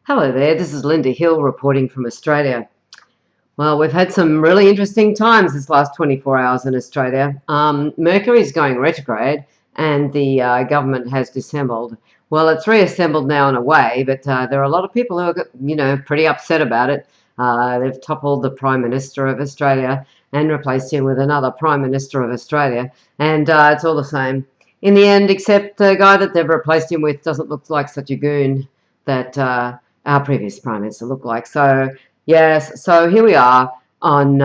Hello there, this is Lynda Hill reporting from Australia. Well, we've had some really interesting times this last 24 hours in Australia. Mercury is going retrograde and the government has dissembled. Well, it's reassembled now in a way, but there are a lot of people who are, pretty upset about it. They've toppled the Prime Minister of Australia and replaced him with another Prime Minister of Australia, and it's all the same in the end, except the guy that they've replaced him with doesn't look like such a goon that our previous Prime Minister looked like. So, yes, so here we are on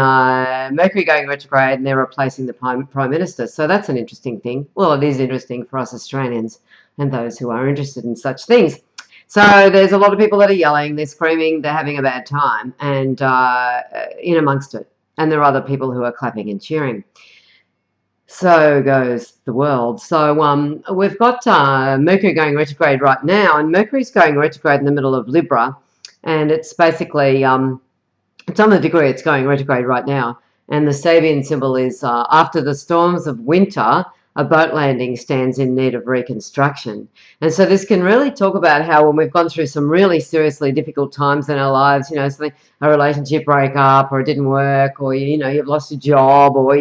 Mercury going retrograde and they're replacing the Prime Minister. So that's an interesting thing. Well, it is interesting for us Australians and those who are interested in such things. So there's a lot of people that are yelling, they're screaming, they're having a bad time, and in amongst it. And there are other people who are clapping and cheering. So goes the world. So we've got Mercury going retrograde right now, and Mercury's going retrograde in the middle of Libra, and it's basically it's on the degree it's going retrograde right now. And the Sabian symbol is after the storms of winter, a boat landing stands in need of reconstruction. And so this can really talk about how when we've gone through some really seriously difficult times in our lives, something, a relationship breakup, or it didn't work, or you've lost your job, or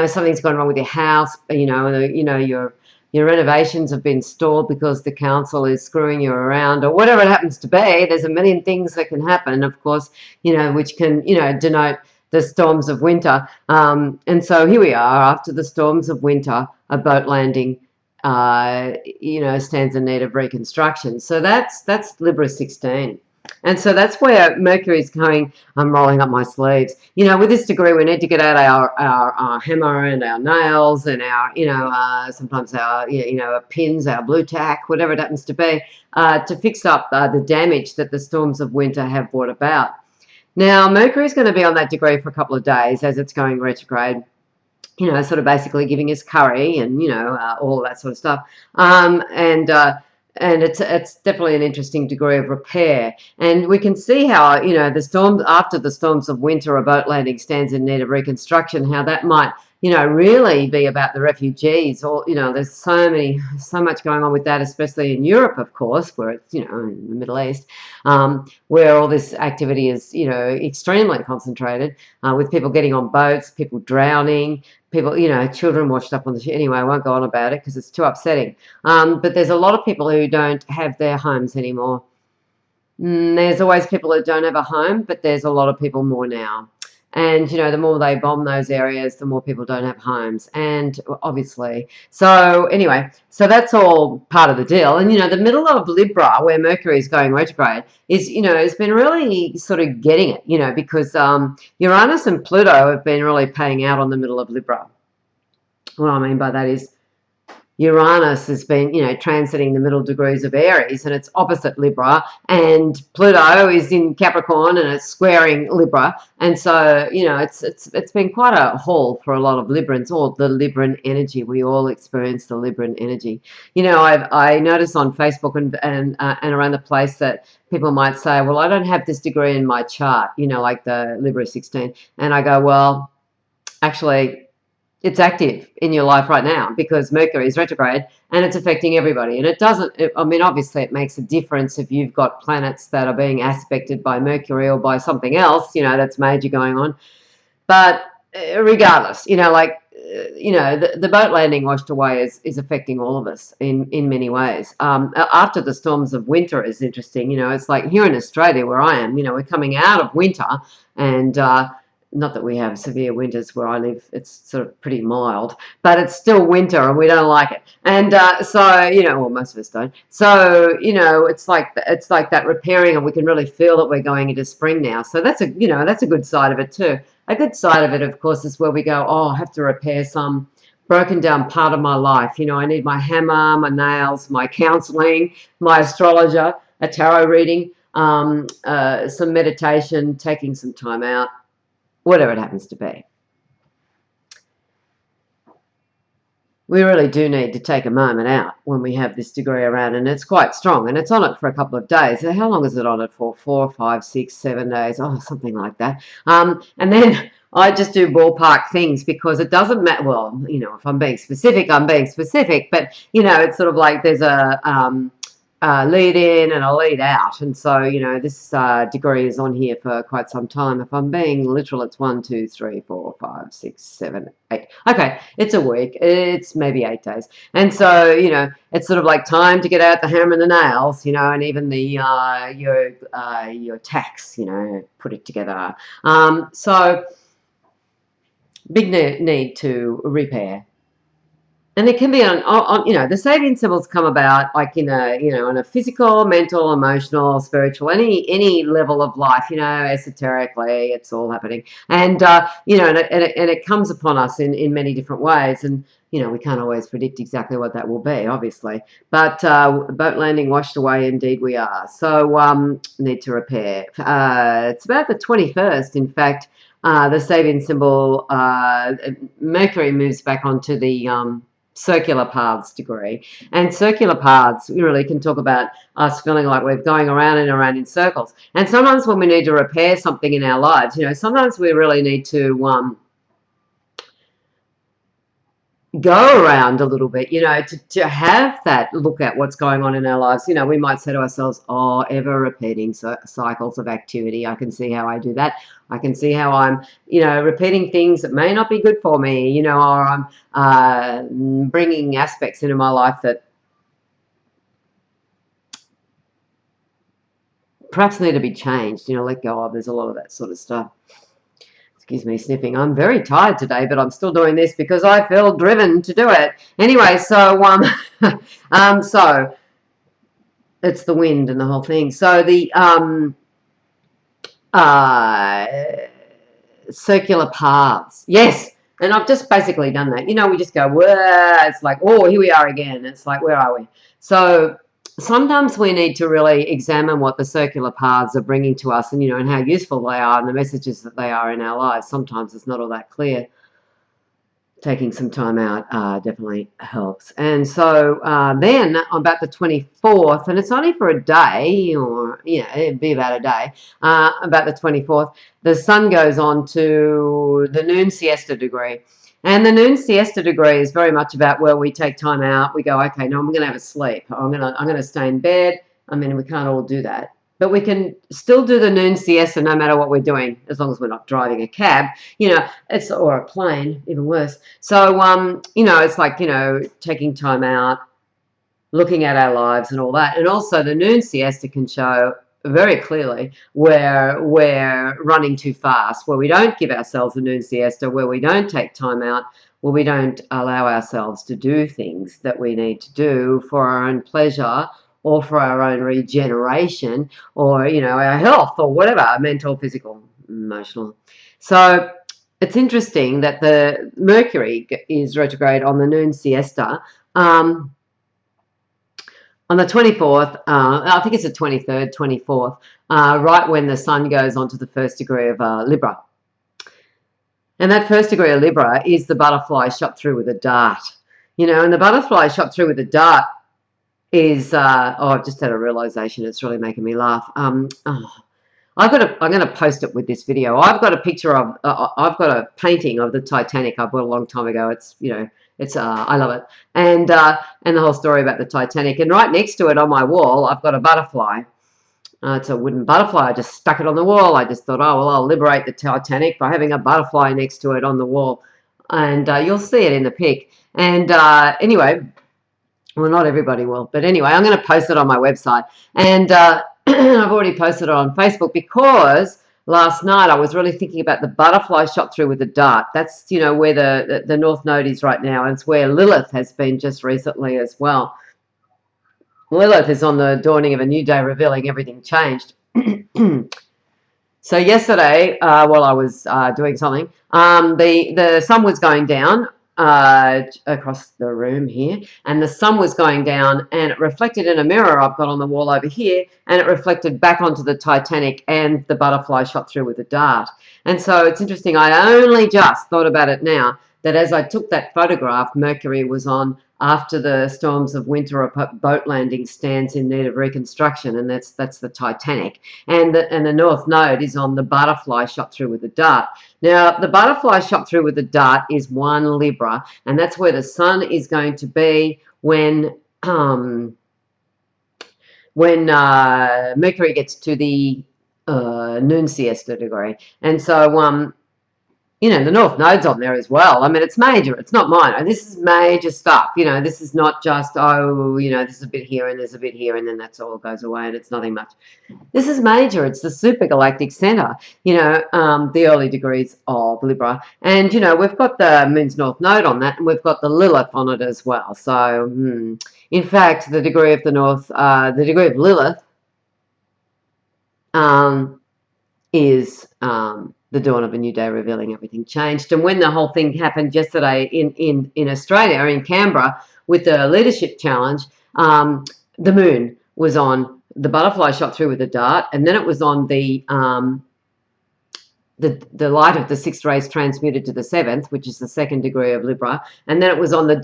something's gone wrong with your house, your renovations have been stalled because the council is screwing you around, or whatever it happens to be. There's a million things that can happen, of course, which can, denote the storms of winter. And so here we are after the storms of winter, a boat landing, stands in need of reconstruction. So that's Libra 16. And so that's where Mercury is going. I'm rolling up my sleeves. With this degree, we need to get out our hammer and our nails and our, sometimes our, pins, our blue tack, whatever it happens to be, to fix up the damage that the storms of winter have brought about. Now, Mercury is going to be on that degree for a couple of days as it's going retrograde. Sort of basically giving us curry and, all of that sort of stuff. And it's definitely an interesting degree of repair. And we can see how, the storms, after the storms of winter, a boat landing stands in need of reconstruction, how that might, really be about the refugees. Or, there's so much going on with that, especially in Europe, of course, where it's, in the Middle East, where all this activity is, extremely concentrated, with people getting on boats, people drowning, people, children washed up on the ship. Anyway, I won't go on about it because it's too upsetting. But there's a lot of people who don't have their homes anymore. There's always people that don't have a home, but there's a lot of people more now. And, the more they bomb those areas, the more people don't have homes. And obviously, so anyway, so that's all part of the deal. And, the middle of Libra, where Mercury is going retrograde, is, has been really sort of getting it, because Uranus and Pluto have been really paying out on the middle of Libra. What I mean by that is Uranus has been, transiting the middle degrees of Aries, and it's opposite Libra, and Pluto is in Capricorn and it's squaring Libra, and so it's been quite a haul for a lot of Librans, or the Libran energy. We all experience the Libran energy. I notice on Facebook and around the place that people might say, well, I don't have this degree in my chart, like the Libra 16, and I go, well, actually, it's active in your life right now because Mercury is retrograde and it's affecting everybody. And it doesn't, obviously it makes a difference if you've got planets that are being aspected by Mercury or by something else, that's major going on. But regardless, the boat landing washed away is affecting all of us in many ways. After the storms of winter is interesting, it's like here in Australia where I am, we're coming out of winter, and not that we have severe winters where I live, it's sort of pretty mild, but it's still winter and we don't like it. And so, well, most of us don't. So, it's like that repairing, and we can really feel that we're going into spring now. So that's a good side of it too. A good side of it, of course, is where we go, oh, I have to repair some broken down part of my life. I need my hammer, my nails, my counseling, my astrologer, a tarot reading, some meditation, taking some time out, whatever it happens to be. We really do need to take a moment out when we have this degree around, and it's quite strong, and it's on it for a couple of days. So how long is it on it for? 4, 5, 6, 7 days? Oh, something like that. And then I just do ballpark things because it doesn't matter. Well, if I'm being specific, I'm being specific, but, it's sort of like there's a lead in and a lead out. And so, you know, this degree is on here for quite some time. If I'm being literal, it's 1, 2, 3, 4, 5, 6, 7, 8. Okay, it's a week. It's maybe 8 days. And so, you know, it's sort of like time to get out the hammer and the nails, you know, and even the your tax, you know, put it together. So big need to repair. And it can be on, you know, the Sabian symbols come about like in a, you know, on a physical, mental, emotional, spiritual, any level of life, you know, esoterically, it's all happening. And, you know, and it comes upon us in many different ways. And, you know, we can't always predict exactly what that will be, obviously. But boat landing washed away, indeed we are. So need to repair. It's about the 21st, in fact, the Sabian symbol, Mercury moves back onto the circular paths degree. And circular paths, we really can talk about us feeling like we're going around and around in circles. And sometimes when we need to repair something in our lives, you know, sometimes we really need to go around a little bit, you know, to have that look at what's going on in our lives. You know, we might say to ourselves, oh, ever repeating cycles of activity. I can see how I do that. I can see how I'm, you know, repeating things that may not be good for me, you know, or I'm bringing aspects into my life that perhaps need to be changed, you know, let go of. There's a lot of that sort of stuff. Excuse me sniffing. I'm very tired today, but I'm still doing this because I feel driven to do it. Anyway, so so it's the wind and the whole thing. So the uh, circular paths. Yes. And I've just basically done that. You know, we just go, whoa, it's like, oh, here we are again. It's like, where are we? So sometimes we need to really examine what the circular paths are bringing to us and, you know, and how useful they are and the messages that they are in our lives. Sometimes it's not all that clear. Taking some time out definitely helps. And so then about the 24th, and it's only for a day, or, you know, it'd be about a day, about the 24th, the sun goes on to the noon siesta degree. And the noon siesta degree is very much about where we take time out. We go, okay, no, I'm going to have a sleep. I'm going to stay in bed. I mean, we can't all do that. But we can still do the noon siesta no matter what we're doing, as long as we're not driving a cab, you know, it's, or a plane, even worse. So, you know, it's like, you know, taking time out, looking at our lives and all that. And also the noon siesta can show very clearly where we're running too fast, where we don't give ourselves a noon siesta, where we don't take time out, where we don't allow ourselves to do things that we need to do for our own pleasure or for our own regeneration or, you know, our health or whatever, mental, physical, emotional. So it's interesting that the Mercury is retrograde on the noon siesta. On the 24th, I think it's the 23rd, 24th, right when the sun goes on to the first degree of Libra. And that first degree of Libra is the butterfly shot through with a dart. You know, and the butterfly shot through with a dart is, I've just had a realization. It's really making me laugh. I'm going to post it with this video. I've got a picture of, I've got a painting of the Titanic I bought a long time ago. It's, you know, it's, I love it. And the whole story about the Titanic. And right next to it on my wall, I've got a butterfly. It's a wooden butterfly. I just stuck it on the wall. I just thought, oh, well, I'll liberate the Titanic by having a butterfly next to it on the wall. And you'll see it in the pic. And anyway, well, not everybody will. But anyway, I'm going to post it on my website. And I've already posted it on Facebook because last night I was really thinking about the butterfly shot through with a dart. That's, you know, where the North Node is right now. And it's where Lilith has been just recently as well. Lilith is on the dawning of a new day, revealing everything changed. So yesterday, while I was doing something, the sun was going down across the room here, and the sun was going down, and it reflected in a mirror I've got on the wall over here, and it reflected back onto the Titanic, and the butterfly shot through with a dart. And so it's interesting. I only just thought about it now, that as I took that photograph, Mercury was on after the storms of winter. A boat landing stands in need of reconstruction, and that's the Titanic. And the North Node is on the butterfly shot through with a dart. Now, the butterfly shot through with a dart is 1 Libra, and that's where the sun is going to be when when Mercury gets to the noon siesta degree. And so, you know, the North Node's on there as well. I mean, it's major. It's not minor. This is major stuff. You know, this is not just, oh, you know, there's a bit here and there's a bit here and then that's all goes away and it's nothing much. This is major. It's the Super Galactic Center, you know, the early degrees of Libra. And, you know, we've got the Moon's North Node on that and we've got the Lilith on it as well. So, in fact, the degree of the North, the degree of Lilith is the dawn of a new day, revealing everything changed. And when the whole thing happened yesterday in Australia, in Canberra, with the leadership challenge, the moon was on, the butterfly shot through with a dart, and then it was on the light of the sixth rays transmuted to the seventh, which is the second degree of Libra, and then it was on the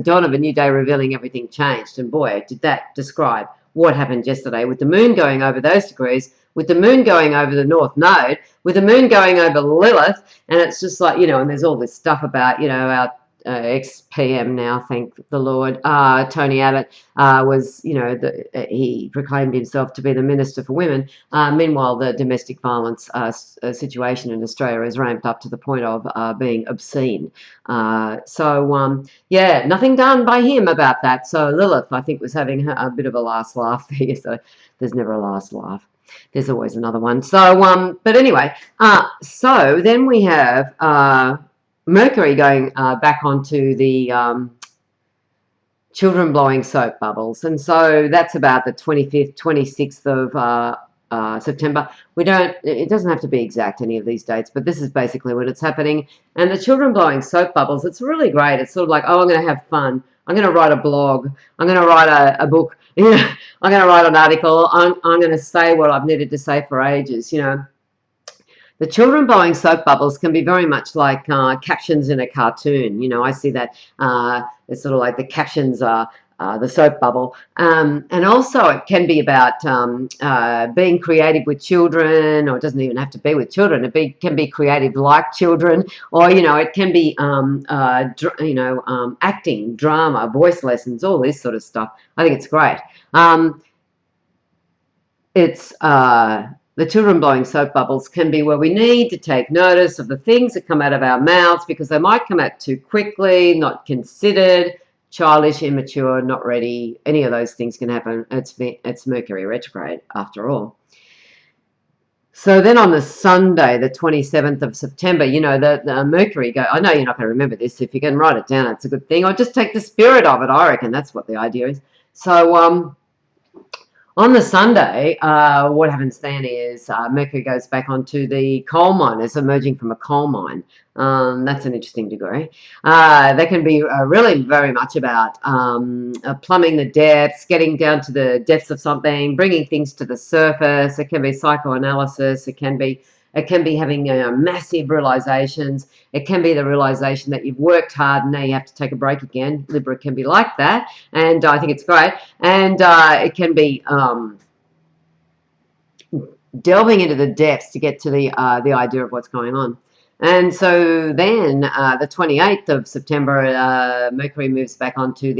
dawn of a new day, revealing everything changed. And boy, did that describe what happened yesterday with the moon going over those degrees, with the moon going over the North Node, with the moon going over Lilith, and it's just like, you know, and there's all this stuff about, you know, our ex-PM now, thank the Lord, Tony Abbott was, you know, he proclaimed himself to be the Minister for Women. Meanwhile, the domestic violence situation in Australia is ramped up to the point of being obscene. Yeah, nothing done by him about that. So Lilith, I think, was having a bit of a last laugh there. So there's never a last laugh. There's always another one. So, but anyway, so then we have Mercury going back onto the children blowing soap bubbles. And so that's about the 25th, 26th of September. It doesn't have to be exact, any of these dates, but this is basically when it's happening. And the children blowing soap bubbles, it's really great. It's sort of like, oh, I'm going to have fun. I'm going to write a blog. I'm going to write a book. You know, I'm going to write an article. I'm going to say what I've needed to say for ages, you know. The children blowing soap bubbles can be very much like captions in a cartoon. You know, I see that it's sort of like the captions are the soap bubble. And also it can be about being creative with children, or it doesn't even have to be with children. It can be creative like children, or, you know, it can be, acting, drama, voice lessons, all this sort of stuff. I think it's great. The children blowing soap bubbles can be where we need to take notice of the things that come out of our mouths, because they might come out too quickly, not considered, childish, immature, not ready. Any of those things can happen. It's Mercury retrograde after all. So then on the Sunday, the 27th of September, you know, the Mercury I know you're not going to remember this. If you can write it down, it's a good thing. Or just take the spirit of it, I reckon. That's what the idea is. So, on the Sunday, what happens then is Mercury goes back onto the coal mine. It's emerging from a coal mine. That's an interesting degree. That can be really very much about plumbing the depths, getting down to the depths of something, bringing things to the surface. It can be psychoanalysis. It can be having massive realizations. It can be the realization that you've worked hard and now you have to take a break again. Libra can be like that, and I think it's great. And it can be delving into the depths to get to the idea of what's going on. And so then the 28th of September, Mercury moves back onto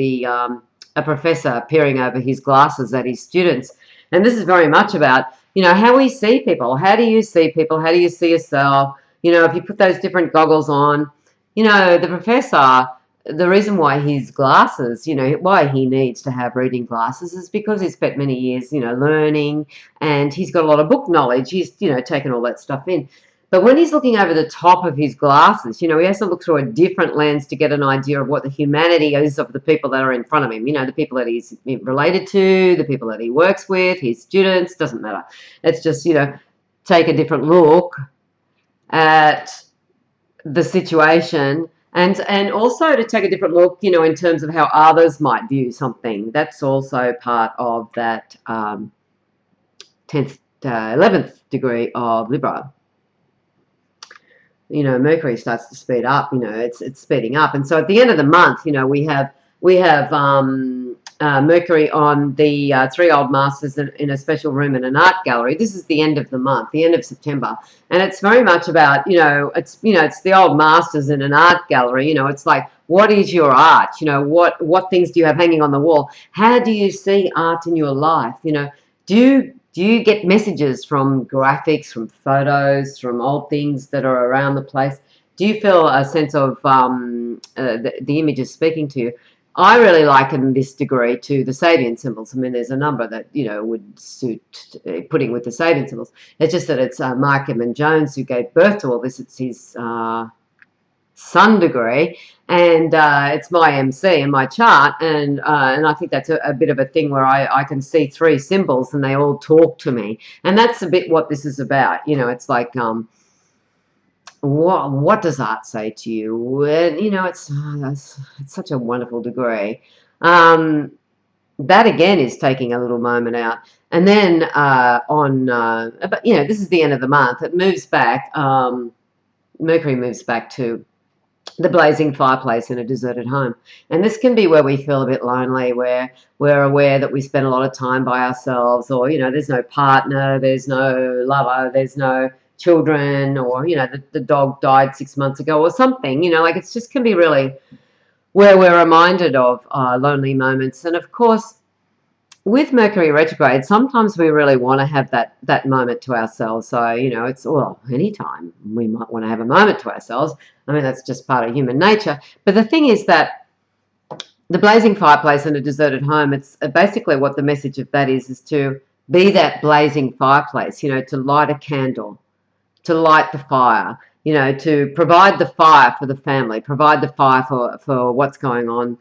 a professor peering over his glasses at his students. And this is very much about, you know, how we see people. How do you see people? How do you see yourself? You know, if you put those different goggles on, you know, the professor, the reason why his glasses, you know, why he needs to have reading glasses is because he's spent many years, you know, learning, and he's got a lot of book knowledge. He's, you know, taken all that stuff in. But when he's looking over the top of his glasses, you know, he has to look through a different lens to get an idea of what the humanity is of the people that are in front of him. You know, the people that he's related to, the people that he works with, his students, doesn't matter. It's just, you know, take a different look at the situation, and also to take a different look, you know, in terms of how others might view something. That's also part of that 10th, 11th degree of Libra. You know, Mercury starts to speed up, you know, it's speeding up. And so at the end of the month, you know, we have Mercury on the three old masters in a special room in an art gallery. This is the end of the month, the end of September. And it's very much about, it's the old masters in an art gallery. You know, it's like What is your art? You know, what things do you have hanging on the wall? How do you see art in your life? You know, do you get messages from graphics, from photos, from old things that are around the place? Do you feel a sense of the images speaking to you? I really liken this degree to the Sabian symbols. I mean, there's a number that, you know, would suit putting with the Sabian symbols. It's just that it's Markham and Jones who gave birth to all this. It's his sun degree, and it's my MC in my chart, and I think that's a bit of a thing where I can see three symbols and they all talk to me, and that's a bit what this is about. You know, it's like what does art say to you? And, you know, it's such a wonderful degree. That again is taking a little moment out, and then but you know, this is the end of the month. It moves back. Mercury moves back to the blazing fireplace in a deserted home, and this can be where we feel a bit lonely, where we're aware that we spend a lot of time by ourselves, or, you know, there's no partner, there's no lover, there's no children, or, you know, the dog died 6 months ago or something, you know, like it's just can be really where we're reminded of lonely moments. And of course, with Mercury retrograde, sometimes we really want to have that moment to ourselves. So, you know, it's, well, anytime we might want to have a moment to ourselves. I mean, that's just part of human nature. But the thing is that the blazing fireplace in a deserted home, it's basically what the message of that is to be that blazing fireplace, you know, to light a candle, to light the fire, you know, to provide the fire for the family, provide the fire for what's going on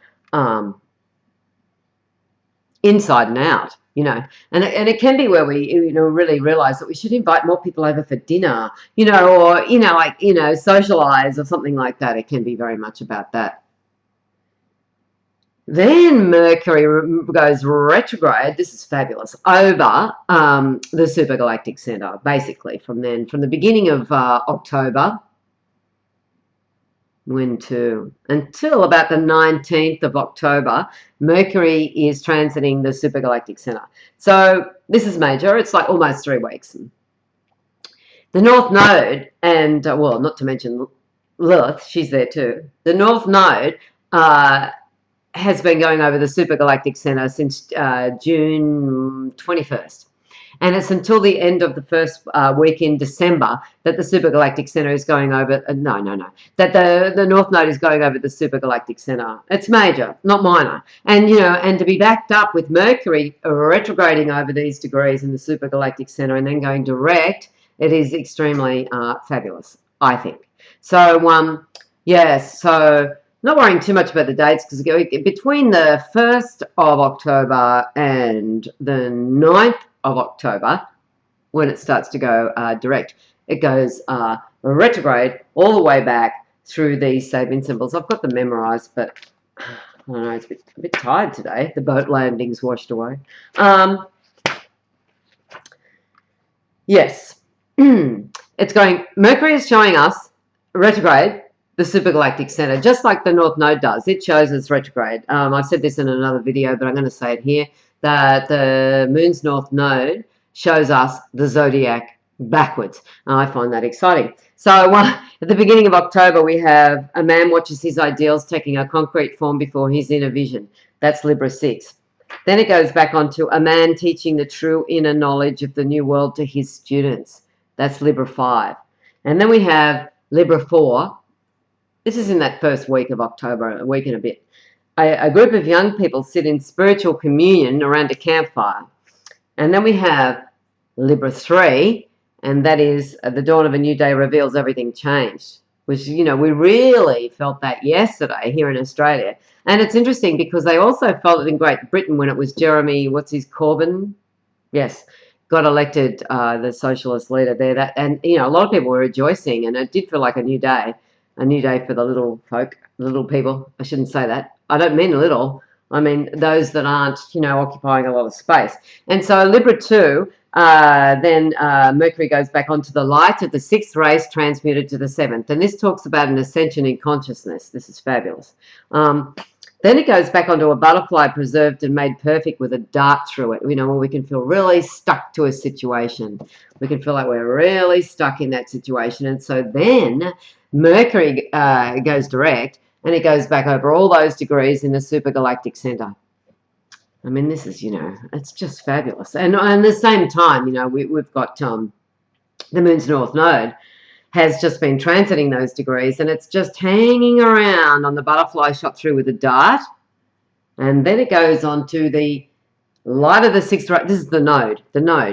inside and out, you know, and it can be where we, you know, really realize that we should invite more people over for dinner, you know, or, you know, like, you know, socialize or something like that. It can be very much about that. Then Mercury goes retrograde. This is fabulous, over the Super Galactic Center, basically from the beginning of October until about the 19th of October, Mercury is transiting the Super Galactic Center. So this is major. It's like almost 3 weeks. The North Node, and well, not to mention Lilith, she's there too. The North Node has been going over the Super Galactic Center since June 21st. And it's until the end of the first week in December that the Super Galactic Center is going over. That the North Node is going over the Super Galactic Center. It's major, not minor. And, you know, and to be backed up with Mercury retrograding over these degrees in the Super Galactic Center and then going direct, it is extremely fabulous, I think. So, yes, so not worrying too much about the dates, because between the 1st of October and the 9th of October, when it starts to go direct, it goes retrograde all the way back through these Sabian symbols. I've got them memorized, but I don't know, it's a bit tired today. The boat landing's washed away. Yes. It's going, Mercury is showing us retrograde, the Super Galactic Center, just like the North Node does. It shows us retrograde. I've said this in another video, but I'm going to say it here, that the Moon's North Node shows us the zodiac backwards. I find that exciting. So at the beginning of October, we have a man watches his ideals taking a concrete form before his inner vision. That's Libra 6. Then it goes back onto a man teaching the true inner knowledge of the new world to his students. That's Libra 5. And then we have Libra 4. This is in that first week of October, a week and a bit. A group of young people sit in spiritual communion around a campfire. And then we have Libra 3, and that is the dawn of a new day reveals everything changed, which, you know, we really felt that yesterday here in Australia. And it's interesting because they also felt it in Great Britain when it was Jeremy, Corbyn? Yes, got elected the socialist leader there. And, you know, a lot of people were rejoicing, and it did feel like a new day for the little folk, the little people. I shouldn't say that. I don't mean little. I mean those that aren't, you know, occupying a lot of space. And so Libra 2, then Mercury goes back onto the light of the 6th race transmuted to the 7th. And this talks about an ascension in consciousness. This is fabulous. Then it goes back onto a butterfly preserved and made perfect with a dart through it, you know, where we can feel really stuck to a situation. We can feel like we're really stuck in that situation. And so then Mercury goes direct, and it goes back over all those degrees in the Super Galactic Center. I mean, this is, it's just fabulous. And at the same time, we've got the Moon's North Node has just been transiting those degrees, and it's just hanging around on the butterfly shot through with a dart. And then it goes on to the light of the sixth race. This is the node,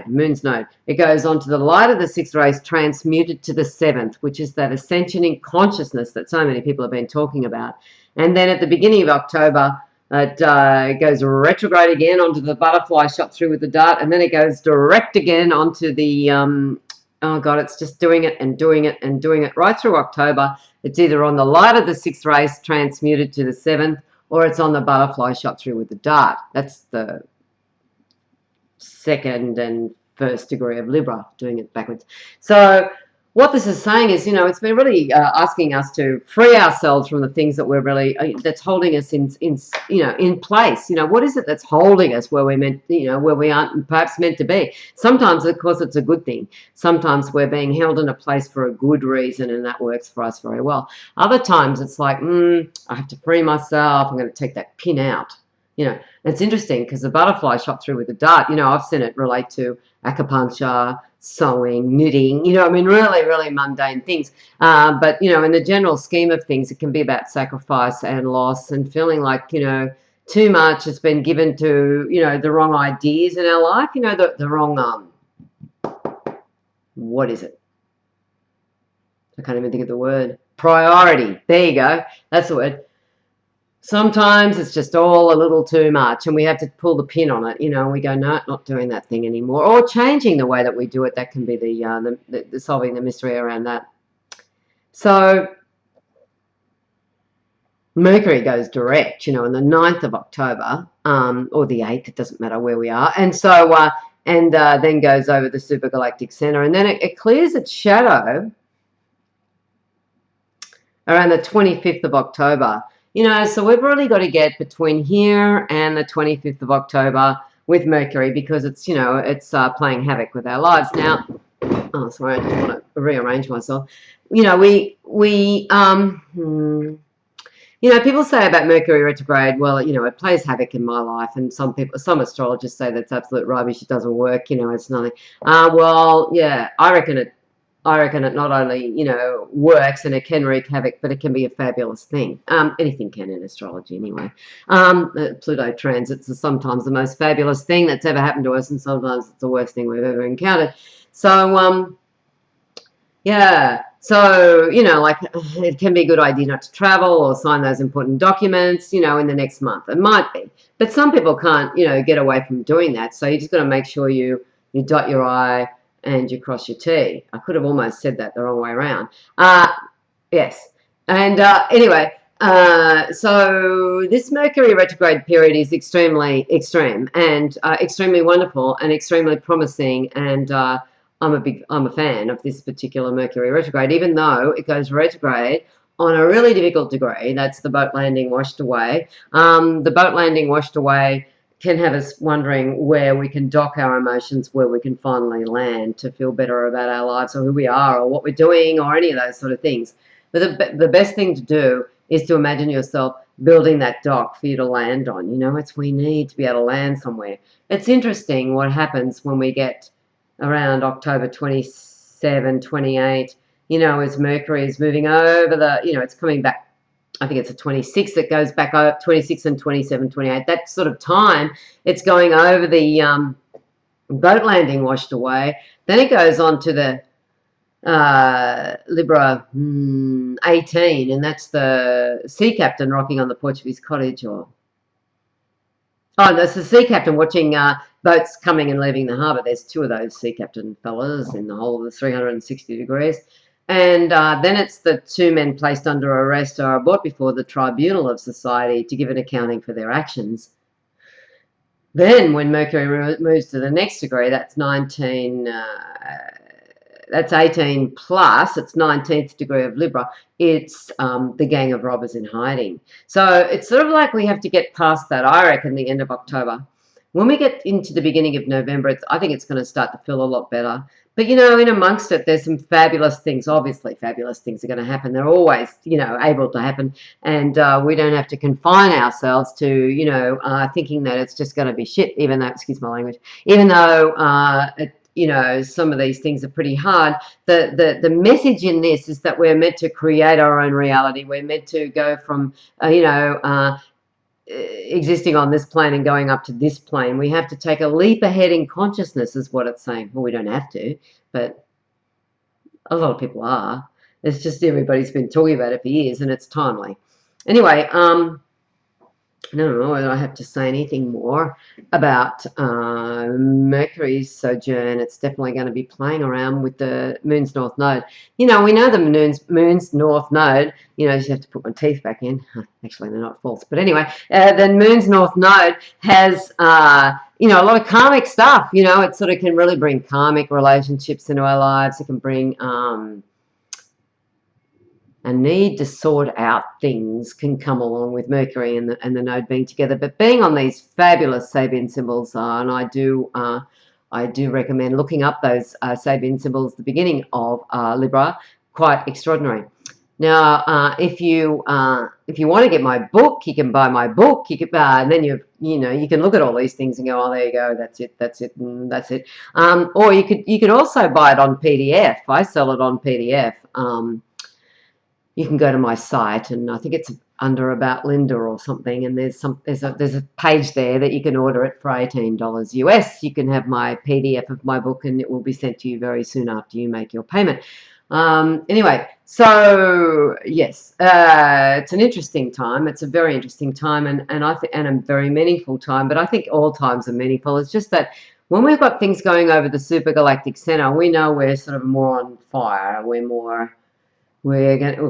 Moon's node. It goes on to the light of the sixth race transmuted to the seventh, which is that ascension in consciousness that so many people have been talking about. And then at the beginning of October, it goes retrograde again onto the butterfly shot through with the dart, and then it goes direct again onto the oh God, it's just doing it and doing it and doing it right through October. It's either on the light of the sixth race transmuted to the seventh, or it's on the butterfly shot through with the dart. That's the second and first degree of Libra, doing it backwards. So what this is saying is, it's been really asking us to free ourselves from the things that we're really that's holding us in place. What is it that's holding us where we're meant, where we aren't perhaps meant to be? Sometimes, of course, it's a good thing. Sometimes we're being held in a place for a good reason, and that works for us very well. Other times, it's like, I have to free myself. I'm going to take that pin out. It's interesting because the butterfly shot through with a dart. I've seen it relate to acupuncture, sewing, knitting, really, really mundane things. But, in the general scheme of things, it can be about sacrifice and loss and feeling like, too much has been given to, the wrong ideas in our life, the wrong, what is it? I can't even think of the word. Priority. There you go. That's the word. Sometimes it's just all a little too much and we have to pull the pin on it, and we go, no, not doing that thing anymore, or changing the way that we do it. That can be the solving the mystery around that. So Mercury goes direct, on the 9th of October, or the 8th, it doesn't matter where we are. And so, then goes over the Super Galactic Center, and then it clears its shadow around the 25th of October. So we've really got to get between here and the 25th of October with Mercury, because it's, it's playing havoc with our lives. Now, oh, sorry, I just want to rearrange myself. People say about Mercury retrograde, well, it plays havoc in my life, and some astrologists say that's absolute rubbish. It doesn't work. It's nothing. Well, yeah, I reckon it not only, works and it can wreak havoc, but it can be a fabulous thing. Anything can in astrology anyway. Pluto transits are sometimes the most fabulous thing that's ever happened to us, and sometimes it's the worst thing we've ever encountered. So, yeah. So, it can be a good idea not to travel or sign those important documents, in the next month. It might be. But some people can't, get away from doing that. So you just got to make sure you dot your I and you cross your T. I could have almost said that the wrong way around. Yes. And anyway, so this Mercury retrograde period is extremely extreme and extremely wonderful and extremely promising. And I'm a fan of this particular Mercury retrograde, even though it goes retrograde on a really difficult degree. That's the boat landing washed away. The boat landing washed away can have us wondering where we can dock our emotions, where we can finally land to feel better about our lives or who we are or what we're doing or any of those sort of things. But the best thing to do is to imagine yourself building that dock for you to land on. We need to be able to land somewhere. It's interesting what happens when we get around October 27, 28, as Mercury is moving over it's coming back. I think it's the 26th that goes back over, 26 and 27, 28. That sort of time, it's going over the boat landing washed away. Then it goes on to the Libra 18, and that's the sea captain rocking on the porch of his cottage. Oh, that's the sea captain watching boats coming and leaving the harbour. There's two of those sea captain fellas in the whole of the 360 degrees. And then it's the two men placed under arrest or brought before the tribunal of society to give an accounting for their actions. Then when Mercury moves to the next degree, that's 19, that's 18 plus, it's 19th degree of Libra, it's the gang of robbers in hiding. So it's sort of like we have to get past that, I reckon, the end of October. When we get into the beginning of November, I think it's going to start to feel a lot better. But, you know, in amongst it, there's some fabulous things. Obviously, fabulous things are going to happen. They're always, you know, able to happen. And we don't have to confine ourselves to, you know, thinking that it's just going to be shit, even though, excuse my language, even though, you know, some of these things are pretty hard. The message in this is that we're meant to create our own reality. We're meant to go from, existing on this plane and going up to this plane. We have to take a leap ahead in consciousness is what it's saying. Well, we don't have to, but a lot of people are. It's just everybody's been talking about it for years, and it's timely. Anyway, I don't know whether I have to say anything more about Mercury's sojourn. It's definitely going to be playing around with the moon's north node. You know, we know the moon's north node. You know, I just have to put my teeth back in. Actually, they're not false. But anyway, the moon's north node has, you know, a lot of karmic stuff. You know, it sort of can really bring karmic relationships into our lives. It can bring a need to sort out things can come along with Mercury and the node being together. But being on these fabulous Sabian symbols, and I do recommend looking up those Sabian symbols at the beginning of Libra, quite extraordinary. Now, if you want to get my book, you can buy my book. You can, and then you can look at all these things and go, oh, there you go, that's it, that's it, and that's it. Or you could also buy it on PDF. I sell it on PDF. You can go to my site, and I think it's under About Lynda or something, and there's a page there that you can order it for $18 US. You can have my PDF of my book, and it will be sent to you very soon after you make your payment. Anyway, so yes, it's an interesting time. It's a very interesting time, and a very meaningful time. But I think all times are meaningful. It's just that when we've got things going over the Super Galactic Center, we know we're sort of more on fire. We're going to,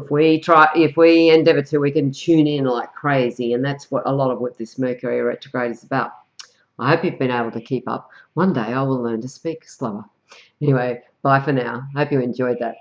if we endeavor to, we can tune in like crazy, and that's what a lot of what this Mercury retrograde is about. I hope you've been able to keep up. One day I will learn to speak slower. Anyway, bye for now. Hope you enjoyed that.